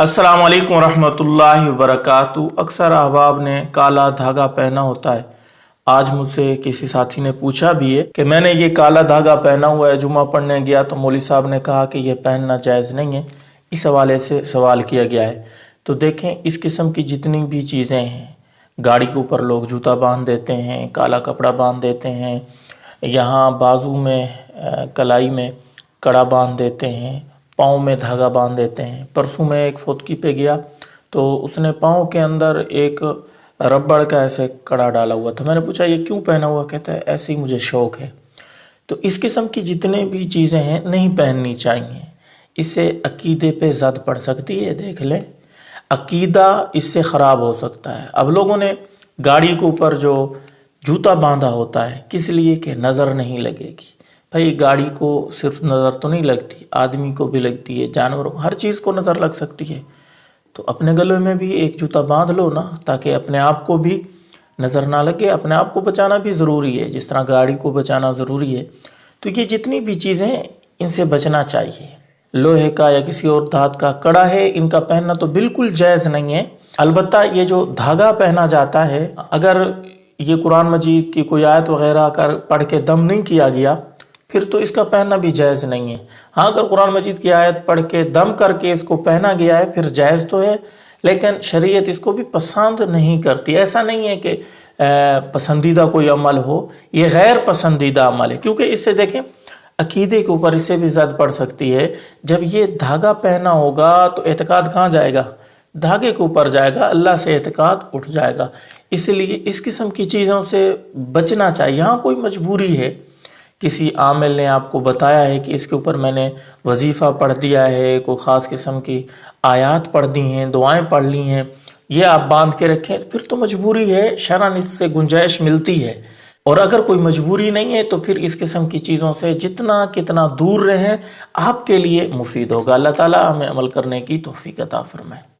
अस्सलाम वालेकुम रहमतुल्लाहि वबरकातुहू। अक्सर अहबाब ने काला धागा पहना होता है। आज मुझसे किसी साथी ने पूछा भी है कि मैंने ये काला धागा पहना हुआ है, जुमा पढ़ने गया तो मौलवी साहब ने कहा कि ये पहनना जायज़ नहीं है। इस हवाले से सवाल किया गया है। तो देखें, इस किस्म की जितनी भी चीज़ें हैं, गाड़ी के ऊपर लोग जूता बांध देते हैं, काला कपड़ा बांध देते हैं, यहाँ बाजू में कलाई में कड़ा बांध देते हैं, पाँव में धागा बांध देते हैं। परसों मैं एक फुदकी पे गया तो उसने पाँव के अंदर एक रबड़ का ऐसे कड़ा डाला हुआ था। मैंने पूछा ये क्यों पहना हुआ? कहता है ऐसे ही मुझे शौक़ है। तो इस किस्म की जितने भी चीज़ें हैं नहीं पहननी चाहिए। इससे अकीदे पे ज़द पड़ सकती है। देख ले, अकीदा इससे ख़राब हो सकता है। अब लोगों ने गाड़ी के ऊपर जो जूता बांधा होता है किस लिए? कि नज़र नहीं लगेगी। भाई गाड़ी को सिर्फ नज़र तो नहीं लगती, आदमी को भी लगती है, जानवरों, हर चीज़ को नज़र लग सकती है। तो अपने गले में भी एक जूता बांध लो ना, ताकि अपने आप को भी नज़र ना लगे। अपने आप को बचाना भी ज़रूरी है, जिस तरह गाड़ी को बचाना ज़रूरी है। तो ये जितनी भी चीज़ें, इनसे बचना चाहिए। लोहे का या किसी और धात का कड़ा है, इनका पहनना तो बिल्कुल जायज़ नहीं है। अलबत्ता ये जो धागा पहना जाता है, अगर ये कुरान मजीद की कोई आयत वगैरह कर पढ़ के दम नहीं किया गया, फिर तो इसका पहनना भी जायज़ नहीं है। हाँ, अगर कुरान मजीद की आयत पढ़ के दम करके इसको पहना गया है फिर जायज़ तो है, लेकिन शरीयत इसको भी पसंद नहीं करती। ऐसा नहीं है कि पसंदीदा कोई अमल हो, ये गैर पसंदीदा अमल है। क्योंकि इससे देखें, अकीदे के ऊपर इससे भी ज़द पड़ सकती है। जब ये धागा पहना होगा तो एतकाद कहाँ जाएगा? धागे के ऊपर जाएगा, अल्लाह से एतकाद उठ जाएगा। इसलिए इस किस्म की चीज़ों से बचना चाहिए। हाँ, कोई मजबूरी है, किसी आमिल ने आपको बताया है कि इसके ऊपर मैंने वजीफ़ा पढ़ दिया है, कोई ख़ास किस्म की आयात पढ़ दी हैं, दुआएं पढ़ ली हैं, ये आप बांध के रखें, फिर तो मजबूरी है, शरअन इससे गुंजाइश मिलती है। और अगर कोई मजबूरी नहीं है तो फिर इस किस्म की चीज़ों से जितना कितना दूर रहें, आपके लिए मुफीद होगा। अल्लाह ताला हमें अमल करने की तौफीक अता फरमाए।